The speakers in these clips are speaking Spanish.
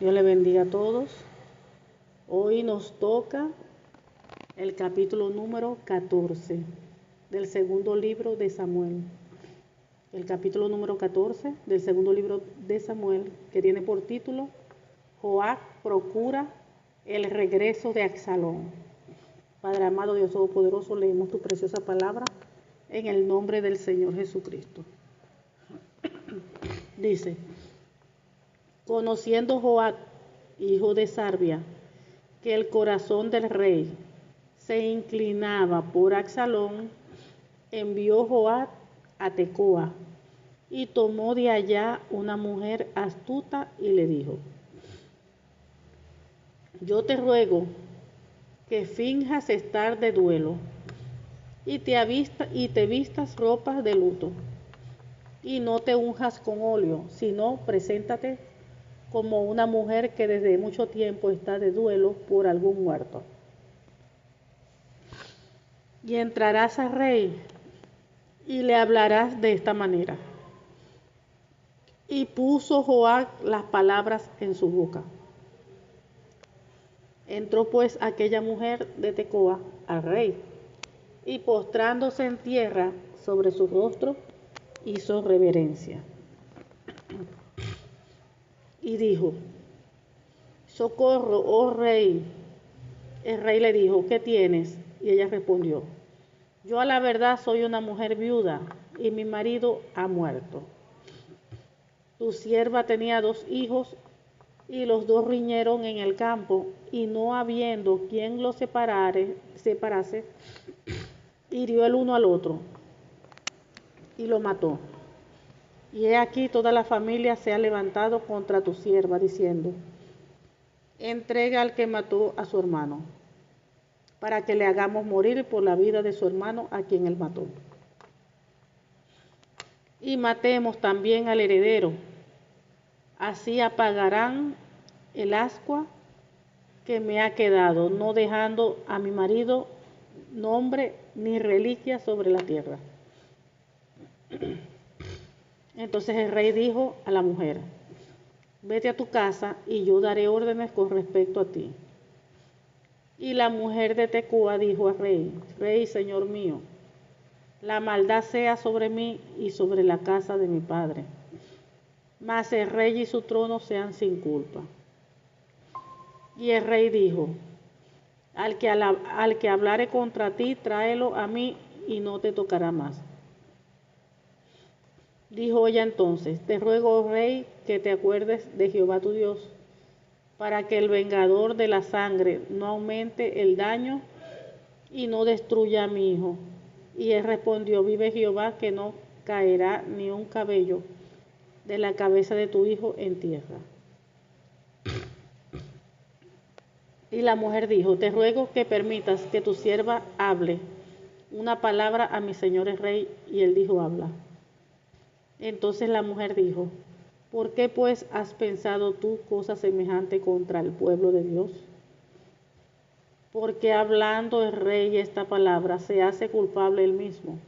Dios le bendiga a todos. Hoy nos toca el capítulo número 14 del segundo libro de Samuel. El capítulo número 14 del segundo libro de Samuel, que tiene por título Joab procura el regreso de Absalón. Padre amado, Dios Todopoderoso, leemos tu preciosa palabra en el nombre del Señor Jesucristo. Dice: conociendo Joab, hijo de Sarvia, que el corazón del rey se inclinaba por Absalón, envió Joab a Tecoa y tomó de allá una mujer astuta y le dijo: yo te ruego que finjas estar de duelo y te vistas ropas de luto y no te unjas con óleo, sino preséntate como una mujer que desde mucho tiempo está de duelo por algún muerto. Y entrarás al rey y le hablarás de esta manera. Y puso Joab las palabras en su boca. Entró pues aquella mujer de Tecoa al rey, y postrándose en tierra sobre su rostro, hizo reverencia. Y dijo: socorro, oh rey. El rey le dijo: ¿qué tienes? Y ella respondió: yo a la verdad soy una mujer viuda, y mi marido ha muerto. Tu sierva tenía 2 hijos, y los 2 riñeron en el campo, y no habiendo quien los separase, hirió el uno al otro, y lo mató. Y he aquí toda la familia se ha levantado contra tu sierva, diciendo: entrega al que mató a su hermano, para que le hagamos morir por la vida de su hermano a quien él mató. Y matemos también al heredero, así apagarán el ascua que me ha quedado, no dejando a mi marido nombre ni reliquia sobre la tierra. Entonces el rey dijo a la mujer: vete a tu casa y yo daré órdenes con respecto a ti. Y la mujer de Tecoa dijo al rey: rey, señor mío, la maldad sea sobre mí y sobre la casa de mi padre, mas el rey y su trono sean sin culpa. Y el rey dijo: al que hablare contra ti, tráelo a mí y no te tocará más. Dijo ella entonces: te ruego, oh rey, que te acuerdes de Jehová tu Dios, para que el vengador de la sangre no aumente el daño y no destruya a mi hijo. Y él respondió: vive Jehová, que no caerá ni un cabello de la cabeza de tu hijo en tierra. Y la mujer dijo: te ruego que permitas que tu sierva hable una palabra a mi señor el rey. Y él dijo: habla. Entonces la mujer dijo: ¿por qué pues has pensado tú cosa semejante contra el pueblo de Dios? Porque hablando el rey esta palabra, se hace culpable él mismo,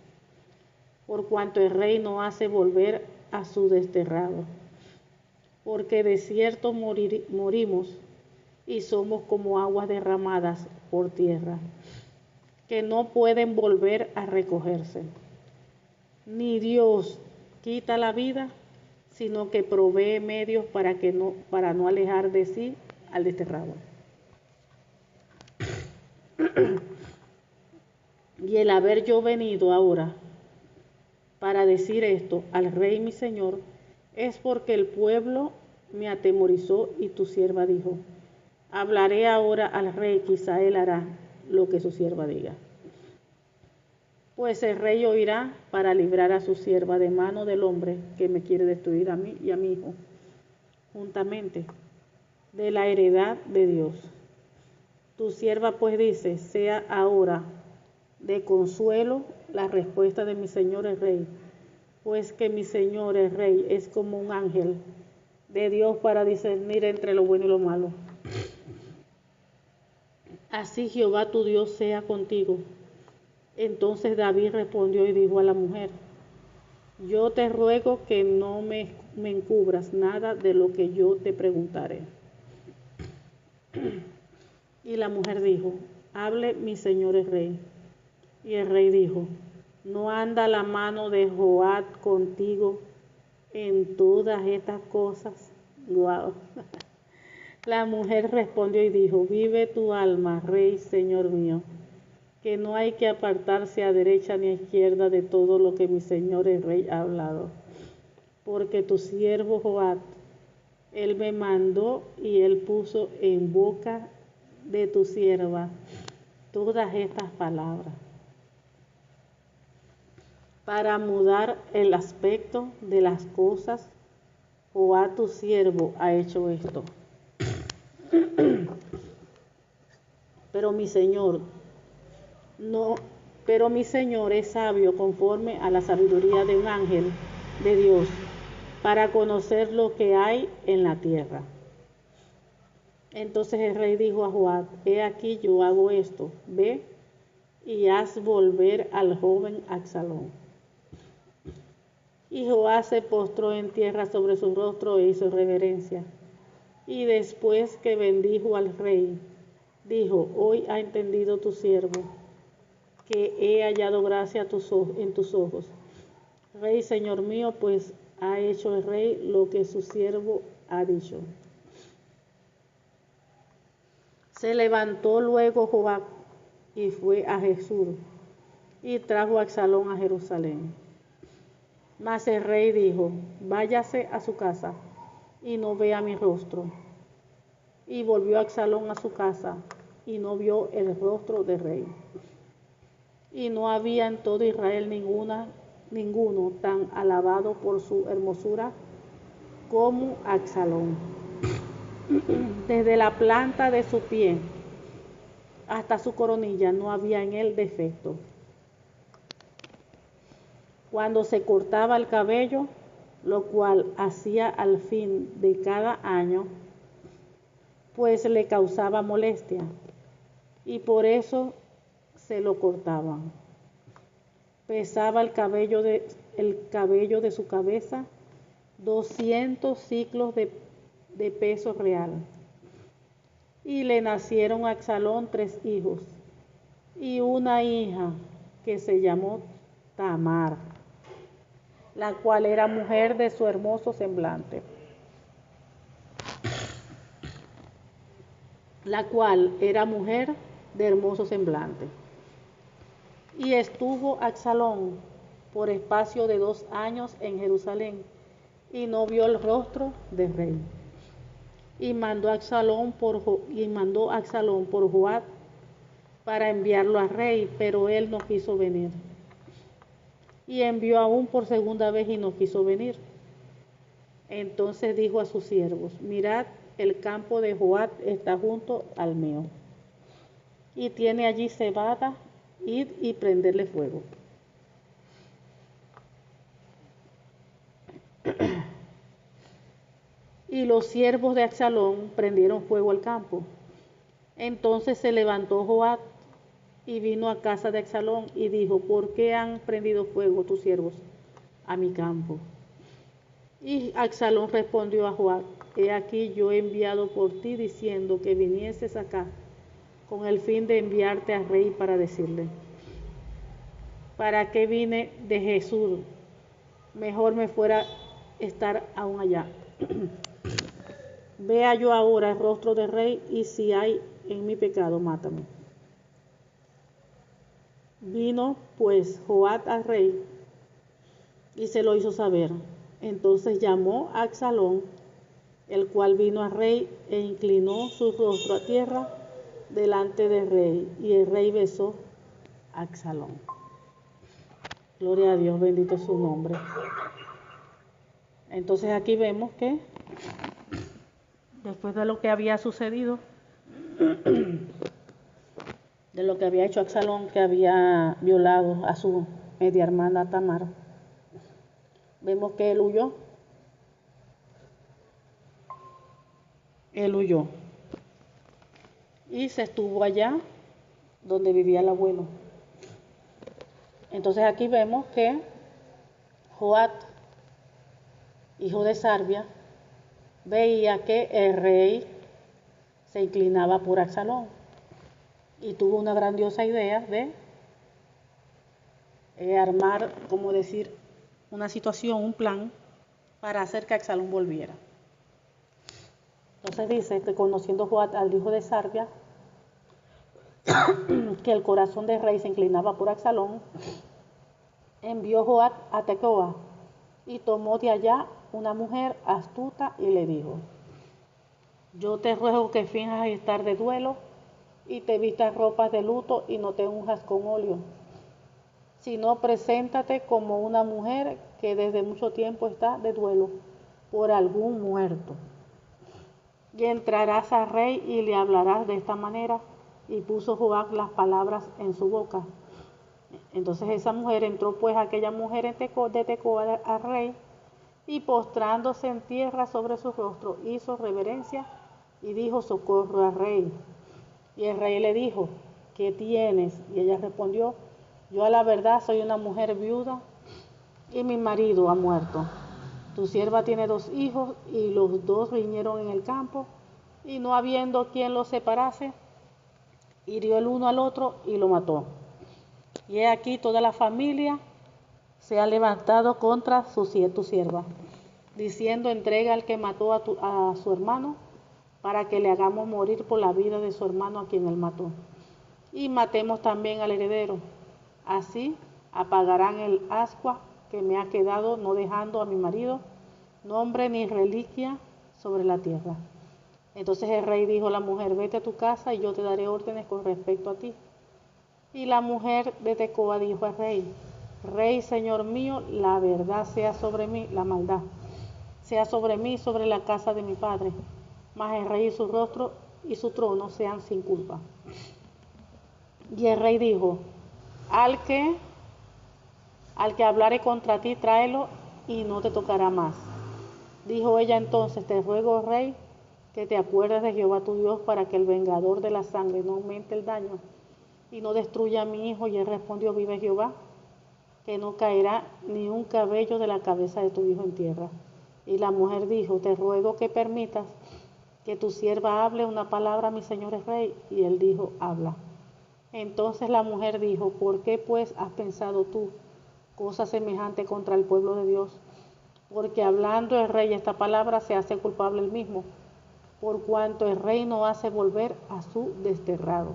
por cuanto el rey no hace volver a su desterrado. Porque de cierto morimos y somos como aguas derramadas por tierra, que no pueden volver a recogerse. Ni Dios quita la vida, sino que provee medios para no alejar de sí al desterrado. Y el haber yo venido ahora para decir esto al rey mi señor, es porque el pueblo me atemorizó, y tu sierva dijo: hablaré ahora al rey, quizá él hará lo que su sierva diga. Pues el rey oirá para librar a su sierva de mano del hombre que me quiere destruir a mí y a mi hijo, juntamente, de la heredad de Dios. Tu sierva pues dice: sea ahora de consuelo la respuesta de mi señor el rey, pues que mi señor el rey es como un ángel de Dios para discernir entre lo bueno y lo malo. Así Jehová tu Dios sea contigo. Entonces David respondió y dijo a la mujer: yo te ruego que no me encubras nada de lo que yo te preguntaré. Y la mujer dijo, hable mi señor el rey. Y el rey dijo, ¿no anda la mano de Joab contigo en todas estas cosas? Wow. La mujer respondió y dijo, vive tu alma, rey, señor mío, que no hay que apartarse a derecha ni a izquierda de todo lo que mi señor el rey ha hablado. Porque tu siervo Joab, él me mandó y él puso en boca de tu sierva todas estas palabras para mudar el aspecto de las cosas. Joab tu siervo ha hecho esto. Pero mi señor no, pero mi señor es sabio conforme a la sabiduría de un ángel de Dios, para conocer lo que hay en la tierra. Entonces el rey dijo a Joab, he aquí yo hago esto, ve y haz volver al joven Absalón. Y Joab se postró en tierra sobre su rostro e hizo reverencia. Y después que bendijo al rey, dijo, hoy ha entendido tu siervo, que he hallado gracia en tus ojos. Rey, señor mío, pues ha hecho el rey lo que su siervo ha dicho. Se levantó luego Joab y fue a Jesús y trajo a Absalón a Jerusalén. Mas el rey dijo, váyase a su casa y no vea mi rostro. Y volvió Absalón a su casa y no vio el rostro del rey. Y no había en todo Israel ninguno tan alabado por su hermosura como Absalón. Desde la planta de su pie hasta su coronilla no había en él defecto. Cuando se cortaba el cabello, lo cual hacía al fin de cada año, pues le causaba molestia, y por eso se lo cortaban. Pesaba el cabello de su cabeza 200 siclos de peso real. Y le nacieron a Absalón 3 hijos y una hija que se llamó Tamar, la cual era mujer de su hermoso semblante. La cual era mujer de hermoso semblante. Y estuvo Absalón por espacio de 2 años en Jerusalén, y no vio el rostro del rey. Y mandó Absalón por Joab para enviarlo al rey, pero él no quiso venir. Y envió aún por segunda vez y no quiso venir. Entonces dijo a sus siervos, mirad, el campo de Joab está junto al mío, y tiene allí cebada, id y prenderle fuego. Y los siervos de Absalón prendieron fuego al campo. Entonces se levantó Joab y vino a casa de Absalón y dijo, ¿por qué han prendido fuego tus siervos a mi campo? Y Absalón respondió a Joab, he aquí yo he enviado por ti diciendo que vinieses acá con el fin de enviarte al rey para decirle, ¿para qué vine de Jesús? Mejor me fuera estar aún allá. Vea yo ahora el rostro del rey, y si hay en mi pecado, mátame. Vino pues Joab al rey y se lo hizo saber. Entonces llamó a Absalón, el cual vino al rey e inclinó su rostro a tierra delante del rey, y el rey besó a Absalón. Gloria a Dios, bendito es su nombre. Entonces aquí vemos que después de lo que había sucedido, de lo que había hecho Absalón, que había violado a su media hermana Tamar, vemos que él huyó. Él huyó y se estuvo allá donde vivía el abuelo. Entonces aquí vemos que Joab, hijo de Sarvia, veía que el rey se inclinaba por Absalón y tuvo una grandiosa idea de armar, como decir, una situación, un plan para hacer que Absalón volviera. Entonces dice que conociendo Joab al hijo de Sarvia, que el corazón del rey se inclinaba por Absalón, envió Joab a Tecoa y tomó de allá una mujer astuta y le dijo: yo te ruego que finjas estar de duelo y te vistas ropas de luto y no te unjas con óleo, sino preséntate como una mujer que desde mucho tiempo está de duelo por algún muerto. Y entrarás al rey y le hablarás de esta manera. Y puso Joab las palabras en su boca. Entonces esa mujer entró pues aquella mujer de Tecoa al rey, y postrándose en tierra sobre su rostro, hizo reverencia y dijo: socorro al rey. Y el rey le dijo: ¿qué tienes? Y ella respondió: yo a la verdad soy una mujer viuda y mi marido ha muerto. Tu sierva tiene 2 hijos y los 2 riñeron en el campo, y no habiendo quien los separase, hirió el uno al otro y lo mató. Y he aquí toda la familia se ha levantado contra tu sierva, diciendo: entrega al que mató a su hermano, para que le hagamos morir por la vida de su hermano a quien él mató, y matemos también al heredero. Así apagarán el ascua que me ha quedado, no dejando a mi marido nombre ni reliquia sobre la tierra. Entonces el rey dijo a la mujer: vete a tu casa y yo te daré órdenes con respecto a ti. Y la mujer de Tecoa dijo al rey: rey, señor mío, la verdad sea sobre mí, la maldad sea sobre mí y sobre la casa de mi padre, mas el rey y su rostro y su trono sean sin culpa. Y el rey dijo: al que hablare contra ti, tráelo y no te tocará más. Dijo ella entonces: te ruego, rey, que te acuerdes de Jehová tu Dios, para que el vengador de la sangre no aumente el daño y no destruya a mi hijo. Y él respondió: vive Jehová, que no caerá ni un cabello de la cabeza de tu hijo en tierra. Y la mujer dijo: te ruego que permitas que tu sierva hable una palabra a mi señor el rey. Y él dijo: habla. Entonces la mujer dijo: ¿por qué pues has pensado tú cosa semejante contra el pueblo de Dios? Porque hablando el rey esta palabra, se hace culpable él mismo, por cuanto el rey no hace volver a su desterrado.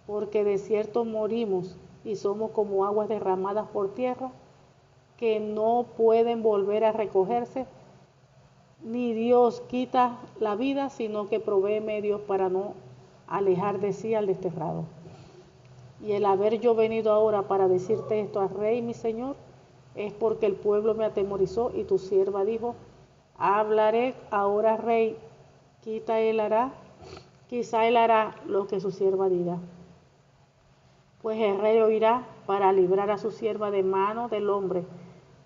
Porque de cierto morimos y somos como aguas derramadas por tierra, que no pueden volver a recogerse, ni Dios quita la vida, sino que provee medios para no alejar de sí al desterrado. Y el haber yo venido ahora para decirte esto al rey mi señor, es porque el pueblo me atemorizó, y tu sierva dijo: hablaré ahora, rey, quizá él hará lo que su sierva diga. Pues el rey oirá para librar a su sierva de mano del hombre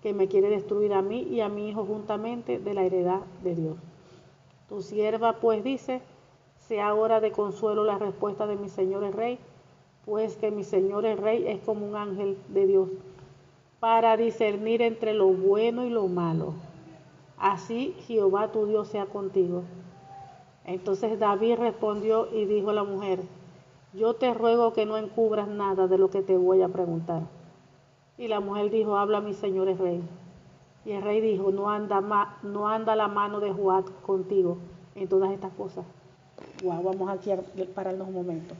que me quiere destruir a mí y a mi hijo juntamente de la heredad de Dios. Tu sierva pues dice: sea ahora de consuelo la respuesta de mi señor el rey, pues que mi señor el rey es como un ángel de Dios, para discernir entre lo bueno y lo malo. Así Jehová tu Dios sea contigo. Entonces David respondió y dijo a la mujer: yo te ruego que no encubras nada de lo que te voy a preguntar. Y la mujer dijo: habla mi señor el rey. Y el rey dijo: no anda la mano de Joab contigo en todas estas cosas. Wow, vamos aquí a pararnos un momento.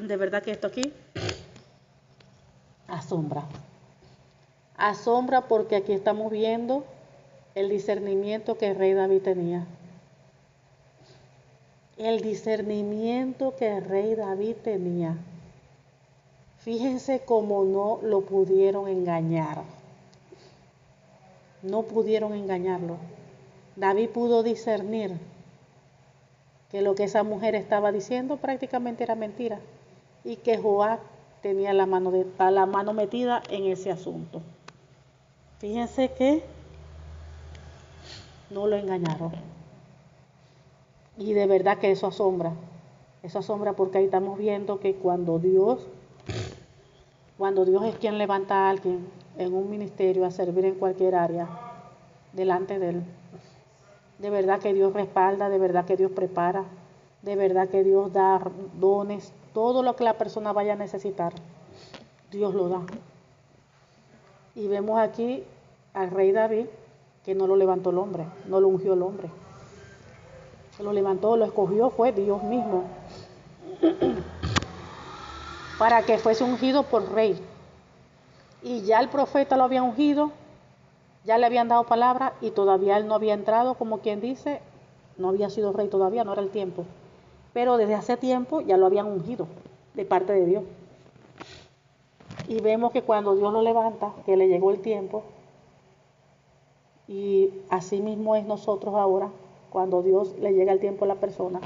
De verdad que esto aquí asombra. Asombra porque aquí estamos viendo el discernimiento que el rey David tenía. El discernimiento que el rey David tenía. Fíjense cómo no lo pudieron engañar. No pudieron engañarlo. David pudo discernir que lo que esa mujer estaba diciendo prácticamente era mentira, y que Joab tenía la mano metida en ese asunto. Fíjense que no lo engañaron. Y de verdad que eso asombra. Eso asombra porque ahí estamos viendo que cuando Dios es quien levanta a alguien en un ministerio a servir en cualquier área delante de él, De verdad que Dios respalda, de verdad que Dios prepara, de verdad que Dios da dones, todo lo que la persona vaya a necesitar, Dios lo da. Y vemos aquí al rey David que no lo levantó el hombre, no lo ungió el hombre. Se lo levantó, lo escogió, fue Dios mismo, para que fuese ungido por rey. Y ya el profeta lo había ungido, ya le habían dado palabra y todavía él no había entrado, como quien dice, no había sido rey todavía, no era el tiempo. Pero desde hace tiempo ya lo habían ungido de parte de Dios. Y vemos que cuando Dios lo levanta, que le llegó el tiempo, y así mismo es nosotros ahora, cuando Dios le llega el tiempo a la persona,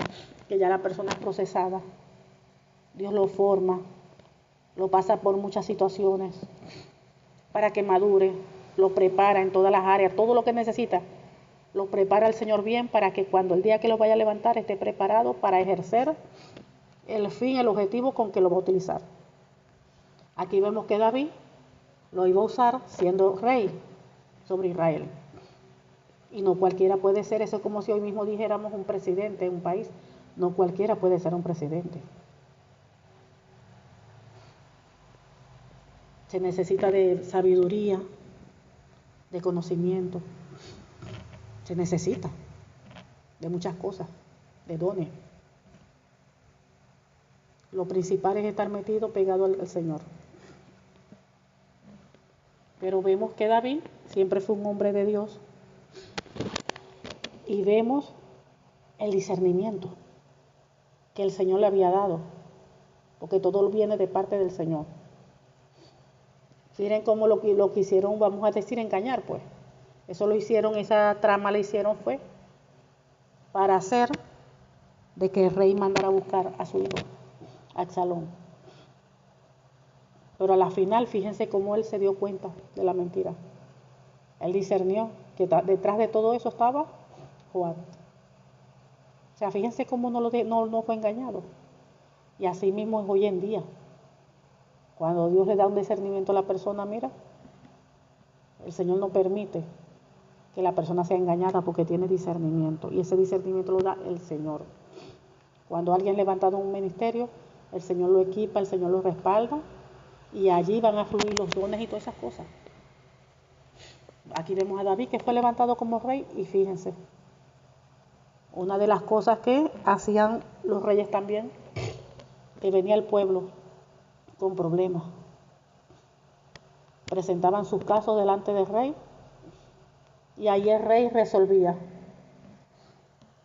que ya la persona es procesada, Dios lo forma, lo pasa por muchas situaciones para que madure, lo prepara en todas las áreas, todo lo que necesita, lo prepara el Señor bien para que cuando el día que lo vaya a levantar esté preparado para ejercer el fin, el objetivo con que lo va a utilizar. Aquí vemos que David lo iba a usar siendo rey sobre Israel. Y no cualquiera puede ser, eso es como si hoy mismo dijéramos un presidente en un país. No cualquiera puede ser un presidente. Se necesita de sabiduría, de conocimiento. Se necesita de muchas cosas, de dones. Lo principal es estar metido, pegado al Señor. Pero vemos que David siempre fue un hombre de Dios. Y vemos el discernimiento que el Señor le había dado, porque todo viene de parte del Señor. Miren cómo lo quisieron, vamos a decir, engañar, pues. Eso lo hicieron, esa trama la hicieron fue para hacer de que el rey mandara a buscar a su hijo, a Absalón. Pero a la final, fíjense cómo él se dio cuenta de la mentira. Él discernió que detrás de todo eso estaba Joab. O sea, fíjense cómo no fue engañado. Y así mismo es hoy en día. Cuando Dios le da un discernimiento a la persona, mira, el Señor no permite que la persona sea engañada porque tiene discernimiento. Y ese discernimiento lo da el Señor. Cuando alguien levantado un ministerio, el Señor lo equipa, el Señor lo respalda. Y allí van a fluir los dones y todas esas cosas. Aquí vemos a David que fue levantado como rey y fíjense, una de las cosas que hacían los reyes también, que venía el pueblo con problemas, presentaban sus casos delante del rey y ahí el rey resolvía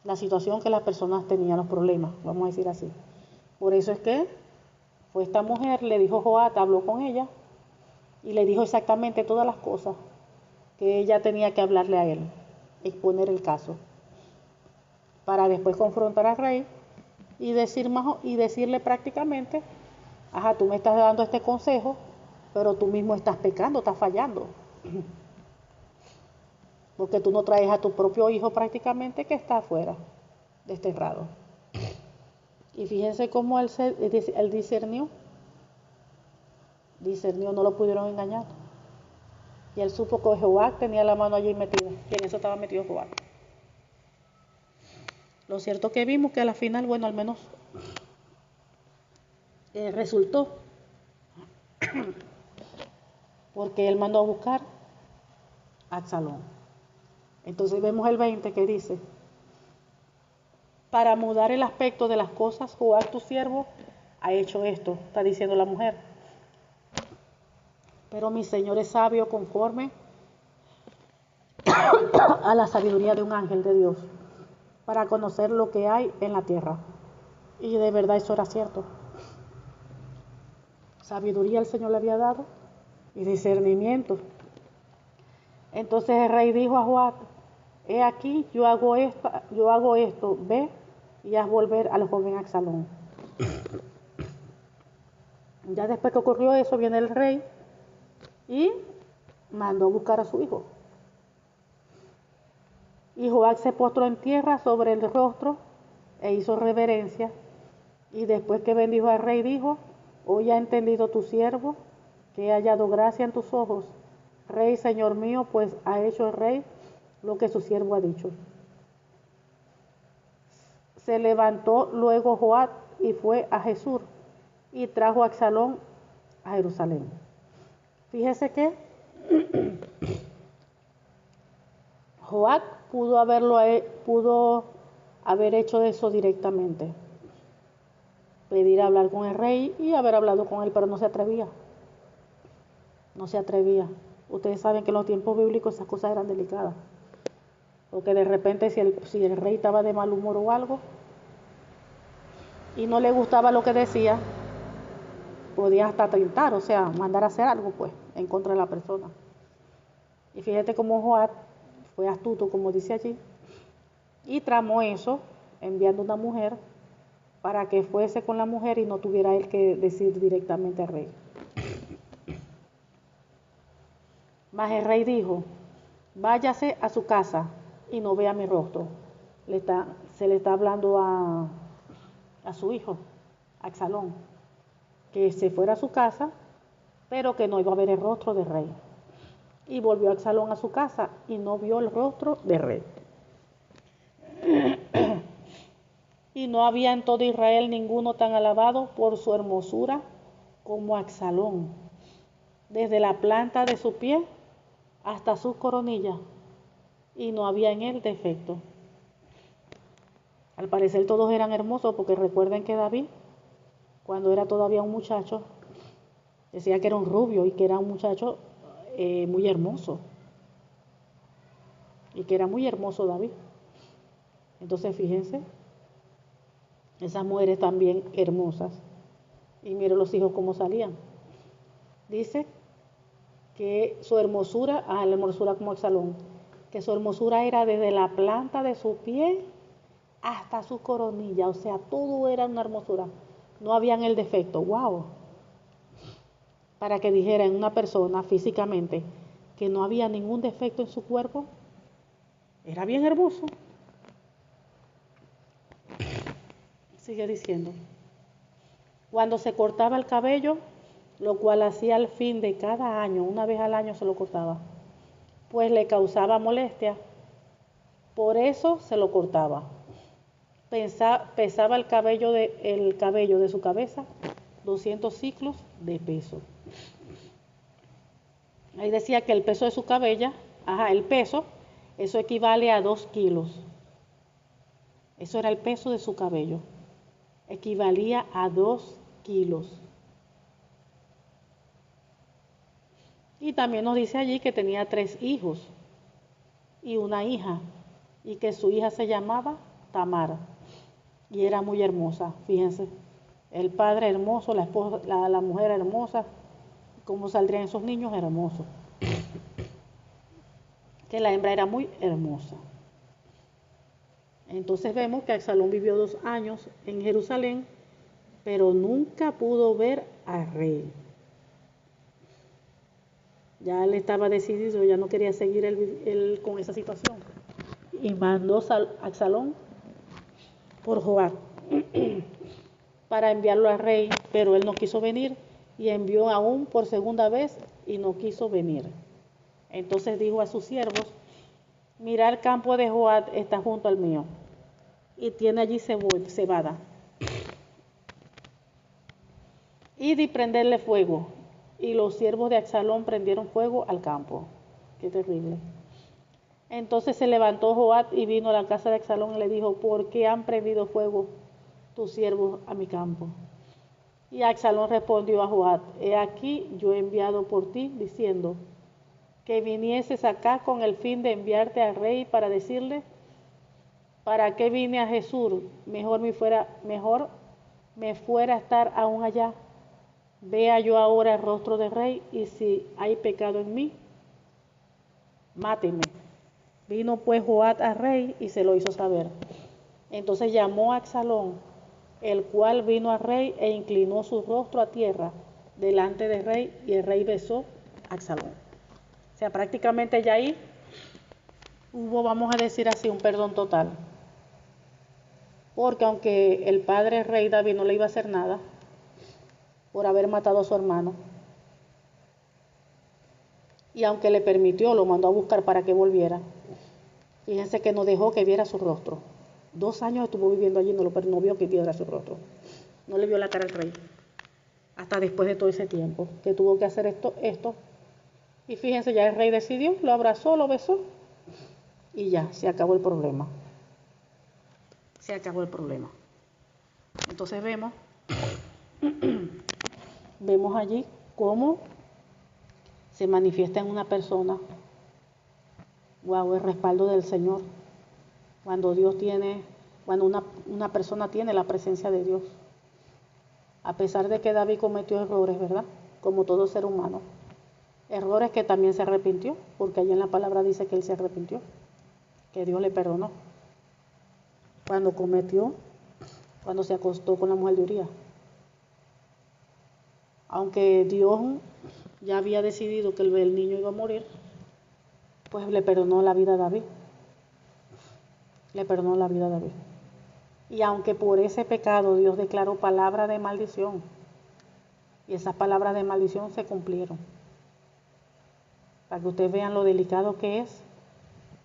la situación que las personas tenían, los problemas, vamos a decir así. Por eso es que fue esta mujer, le dijo Joab, habló con ella y le dijo exactamente todas las cosas que ella tenía que hablarle a él, exponer el caso, para después confrontar al rey y decirle prácticamente, ajá, tú me estás dando este consejo, pero tú mismo estás pecando, estás fallando, porque tú no traes a tu propio hijo prácticamente que está afuera, desterrado. Y fíjense cómo él discernió, no lo pudieron engañar. Y él supo que Jehová tenía la mano allí metida, y en eso estaba metido Jehová. Lo cierto que vimos que a la final, bueno, al menos resultó, porque él mandó a buscar a Absalón. Entonces vemos el 20 que dice, para mudar el aspecto de las cosas, Joab tu siervo ha hecho esto, está diciendo la mujer. Pero mi Señor es sabio conforme a la sabiduría de un ángel de Dios, para conocer lo que hay en la tierra. Y de verdad eso era cierto. Sabiduría el Señor le había dado y discernimiento. Entonces el rey dijo a Joab, he aquí, yo hago esto, ve y haz volver al joven Absalón. Ya después que ocurrió eso, viene el rey y mandó a buscar a su hijo. Y Joab se postró en tierra sobre el rostro e hizo reverencia. Y después que bendijo al rey, dijo, hoy ha entendido tu siervo que he hallado gracia en tus ojos, rey, señor mío, pues ha hecho el rey lo que su siervo ha dicho. Se levantó luego Joab y fue a Jesús y trajo a Absalón a Jerusalén. Fíjese que Joab pudo haber hecho eso directamente, pedir hablar con el rey y haber hablado con él, pero no se atrevía. No se atrevía. Ustedes saben que en los tiempos bíblicos esas cosas eran delicadas. Porque de repente si el rey estaba de mal humor o algo y no le gustaba lo que decía, podía hasta tentar, o sea, mandar a hacer algo pues en contra de la persona. Y fíjate cómo Joab fue astuto, como dice allí, y tramó eso enviando una mujer para que fuese con la mujer y no tuviera él que decir directamente al rey. Mas el rey dijo: váyase a su casa y no vea mi rostro. Se le está hablando a su hijo, a Absalón, que se fuera a su casa, pero que no iba a ver el rostro del rey. Y volvió Absalón a su casa y no vio el rostro del rey. Y no había en todo Israel ninguno tan alabado por su hermosura como Absalón, desde la planta de su pie hasta sus coronillas, y no había en él defecto. Al parecer todos eran hermosos, porque recuerden que David, cuando era todavía un muchacho, decía que era un rubio y que era un muchacho muy hermoso. Y que era muy hermoso David. Entonces fíjense, esas mujeres también hermosas. Y miren los hijos cómo salían. Dice que su hermosura, la hermosura como Absalón, que su hermosura era desde la planta de su pie hasta su coronilla, o sea, todo era una hermosura. No habían el defecto. Wow. Para que dijera en una persona físicamente que no había ningún defecto en su cuerpo, era bien hermoso. Sigue diciendo: cuando se cortaba el cabello, lo cual hacía al fin de cada año, una vez al año se lo cortaba, pues le causaba molestia, por eso se lo cortaba. Pesaba el cabello de su cabeza 200 ciclos de peso. Ahí decía que el peso de su cabella, el peso, eso equivale a 2 kilos. Eso era el peso de su cabello. Equivalía a 2 kilos. Y también nos dice allí que tenía 3 hijos y una hija, y que su hija se llamaba Tamar, y era muy hermosa. Fíjense, el padre hermoso, la esposa, la mujer hermosa, cómo saldrían esos niños hermosos. Que la hembra era muy hermosa. Entonces vemos que Absalón vivió 2 años en Jerusalén, pero nunca pudo ver al rey. Ya él estaba decidido, ya no quería seguir él con esa situación. Y mandó a Absalón por Joab para enviarlo al rey, pero él no quiso venir, y envió aún por segunda vez y no quiso venir. Entonces dijo a sus siervos: mirad, el campo de Joab está junto al mío, y tiene allí cebada. Id y prenderle fuego. Y los siervos de Absalón prendieron fuego al campo. Qué terrible. Entonces se levantó Joab y vino a la casa de Absalón y le dijo: ¿por qué han prendido fuego tus siervos a mi campo? Y Absalón respondió a Joab: he aquí, yo he enviado por ti, diciendo que vinieses acá con el fin de enviarte al rey para decirle: ¿para qué vine a Jesús? Mejor me fuera a estar aún allá. Vea yo ahora el rostro del rey, y si hay pecado en mí, máteme. Vino pues Joab al rey y se lo hizo saber. Entonces llamó a Absalón, el cual vino al rey e inclinó su rostro a tierra delante del rey, y el rey besó a Absalón. O sea, prácticamente ya ahí hubo, vamos a decir así, un perdón total. Porque aunque el padre rey David no le iba a hacer nada por haber matado a su hermano, y aunque le mandó a buscar para que volviera, fíjense que no dejó que viera su rostro. 2 años estuvo viviendo allí, pero no vio que piedra su rostro. No le vio la cara al rey. Hasta después de todo ese tiempo, que tuvo que hacer esto. Y fíjense, ya el rey decidió, lo abrazó, lo besó. Y ya, se acabó el problema. Se acabó el problema. Entonces vemos allí cómo se manifiesta en una persona, wow, el respaldo del Señor. Cuando una persona tiene la presencia de Dios. A pesar de que David cometió errores, ¿verdad? Como todo ser humano. Errores que también se arrepintió, porque allí en la palabra dice que él se arrepintió, que Dios le perdonó. Cuando se acostó con la mujer de Urías. Aunque Dios ya había decidido que el niño iba a morir, pues le perdonó la vida a David. Le perdonó la vida a David. Y aunque por ese pecado Dios declaró palabra de maldición, y esas palabras de maldición se cumplieron. Para que ustedes vean lo delicado que es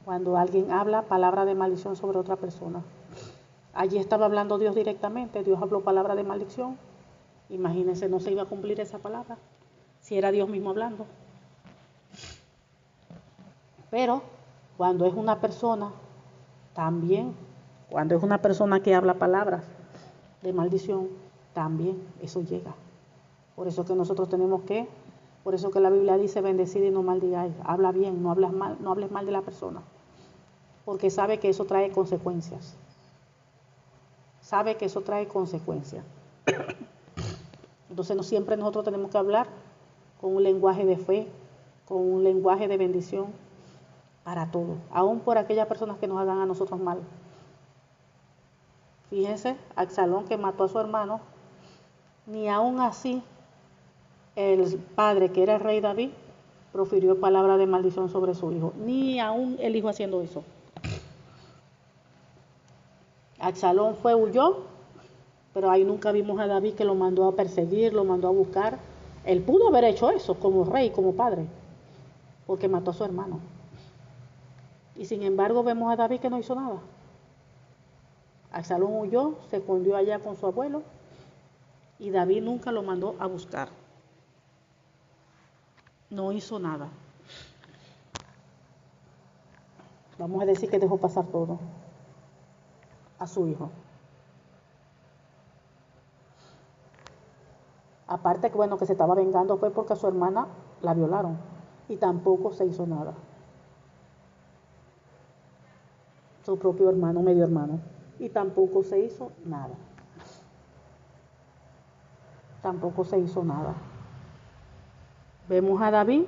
cuando alguien habla palabra de maldición sobre otra persona. Allí estaba hablando Dios directamente, Dios habló palabra de maldición. Imagínense, no se iba a cumplir esa palabra si era Dios mismo hablando. Pero cuando es una persona, también, cuando es una persona que habla palabras de maldición, también eso llega. Por eso que nosotros por eso que la Biblia dice, bendecid y no maldigáis. Habla bien, no hables mal de la persona. Porque sabe que eso trae consecuencias. Sabe que eso trae consecuencias. Entonces no siempre nosotros tenemos que hablar con un lenguaje de fe, con un lenguaje de bendición para todo, aún por aquellas personas que nos hagan a nosotros mal. Fíjense, Absalón, que mató a su hermano, ni aún así el padre, que era el rey David, profirió palabra de maldición sobre su hijo, ni aún el hijo haciendo eso. Absalón huyó, pero ahí nunca vimos a David que lo mandó a perseguir, lo mandó a buscar. Él pudo haber hecho eso como rey, como padre, porque mató a su hermano. Y sin embargo vemos a David que no hizo nada. Absalón huyó, se escondió allá con su abuelo, y David nunca lo mandó a buscar. No hizo nada. Vamos a decir que dejó pasar todo a su hijo. Aparte que se estaba vengando fue porque a su hermana la violaron y tampoco se hizo nada. Su propio hermano, medio hermano, y tampoco se hizo nada. Tampoco se hizo nada. Vemos a David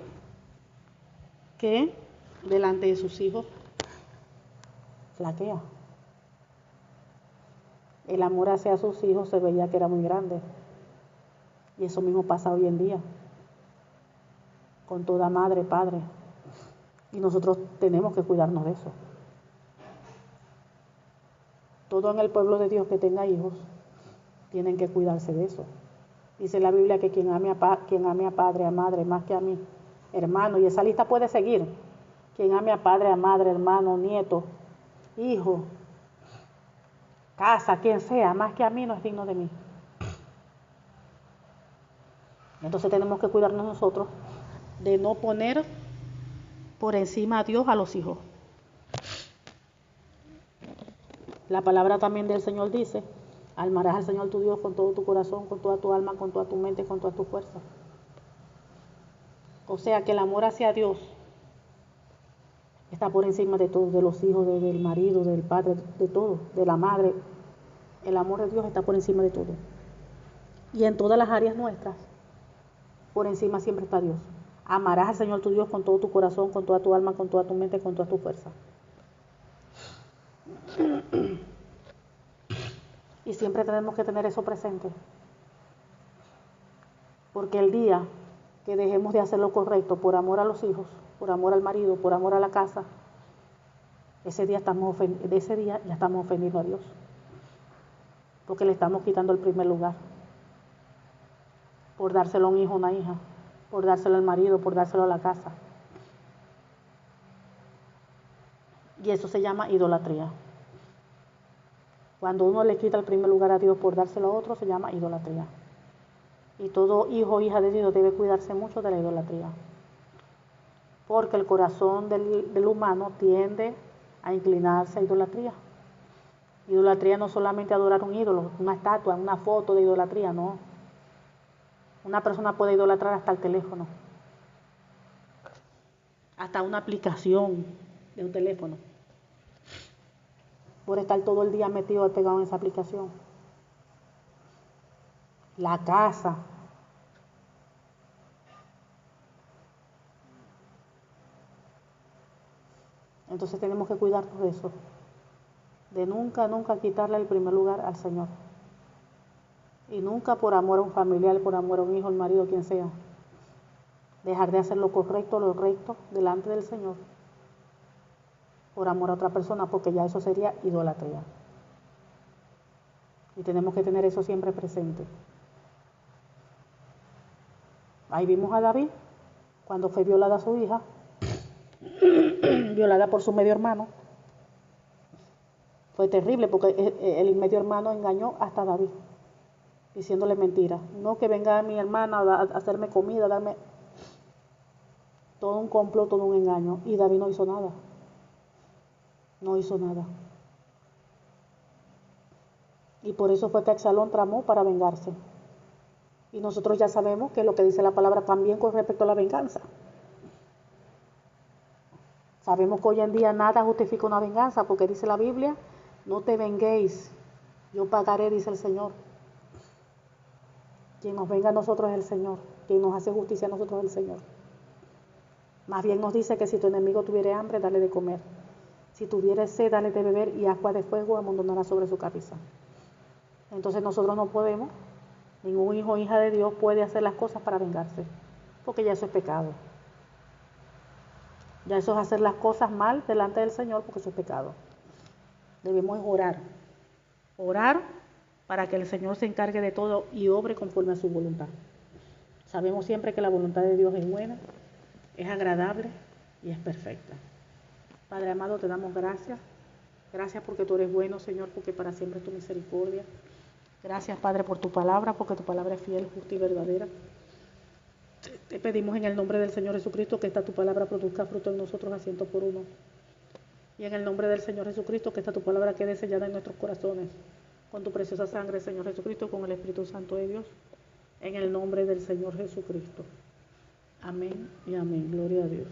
que delante de sus hijos flaquea. El amor hacia sus hijos se veía que era muy grande. Y eso mismo pasa hoy en día, con toda madre, padre. Y nosotros tenemos que cuidarnos de eso. Todo en el pueblo de Dios que tenga hijos, tienen que cuidarse de eso. Dice la Biblia que quien ame a padre, a madre, más que a mí, hermano, y esa lista puede seguir. Quien ame a padre, a madre, hermano, nieto, hijo, casa, quien sea, más que a mí, no es digno de mí. Entonces tenemos que cuidarnos nosotros de no poner por encima a Dios a los hijos. La palabra también del Señor dice, amarás al Señor tu Dios con todo tu corazón, con toda tu alma, con toda tu mente, con toda tu fuerza. O sea que el amor hacia Dios está por encima de todo, de los hijos, del marido, del padre, de todo, de la madre. El amor de Dios está por encima de todo. Y en todas las áreas nuestras, por encima siempre está Dios. Amarás al Señor tu Dios con todo tu corazón, con toda tu alma, con toda tu mente, con toda tu fuerza. Y siempre tenemos que tener eso presente. Porque el día que dejemos de hacer lo correcto por amor a los hijos, por amor al marido, por amor a la casa, ese día ya estamos ofendiendo a Dios. Porque le estamos quitando el primer lugar. Por dárselo a un hijo o una hija, por dárselo al marido, por dárselo a la casa. Y eso se llama idolatría. Cuando uno le quita el primer lugar a Dios por dárselo a otro, se llama idolatría. Y todo hijo o hija de Dios debe cuidarse mucho de la idolatría. Porque el corazón del humano tiende a inclinarse a idolatría. Idolatría no solamente adorar un ídolo, una estatua, una foto de idolatría, no. Una persona puede idolatrar hasta el teléfono, hasta una aplicación de un teléfono, por estar todo el día metido pegado en esa aplicación. La casa. Entonces tenemos que cuidarnos de eso, de nunca, nunca quitarle el primer lugar al Señor. Y nunca por amor a un familiar, por amor a un hijo, el marido, quien sea, dejar de hacer lo correcto, lo recto delante del Señor, por amor a otra persona, porque ya eso sería idolatría. Y tenemos que tener eso siempre presente. Ahí vimos a David, cuando fue violada su hija, violada por su medio hermano. Fue terrible porque el medio hermano engañó hasta a David, diciéndole mentiras. No que venga mi hermana a hacerme comida, a darme todo un complot, todo un engaño. Y David no hizo nada. No hizo nada. Y por eso fue que Absalón tramó para vengarse. Y nosotros ya sabemos que lo que dice la palabra también con respecto a la venganza. Sabemos que hoy en día nada justifica una venganza, porque dice la Biblia, no te venguéis, yo pagaré, dice el Señor. Quien nos venga a nosotros es el Señor, quien nos hace justicia a nosotros es el Señor. Más bien nos dice que si tu enemigo tuviera hambre, dale de comer. Si tuviera sed, dale de beber, y agua de fuego amontonará sobre su cabeza. Entonces nosotros no podemos, ningún hijo o hija de Dios puede hacer las cosas para vengarse, porque ya eso es pecado. Ya eso es hacer las cosas mal delante del Señor, porque eso es pecado. Debemos orar. Orar para que el Señor se encargue de todo y obre conforme a su voluntad. Sabemos siempre que la voluntad de Dios es buena, es agradable y es perfecta. Padre amado, te damos gracias. Gracias porque tú eres bueno, Señor, porque para siempre es tu misericordia. Gracias, Padre, por tu palabra, porque tu palabra es fiel, justa y verdadera. Te pedimos en el nombre del Señor Jesucristo que esta tu palabra produzca fruto en nosotros a 100%. Y en el nombre del Señor Jesucristo que esta tu palabra quede sellada en nuestros corazones con tu preciosa sangre, Señor Jesucristo, con el Espíritu Santo de Dios, en el nombre del Señor Jesucristo. Amén y amén. Gloria a Dios.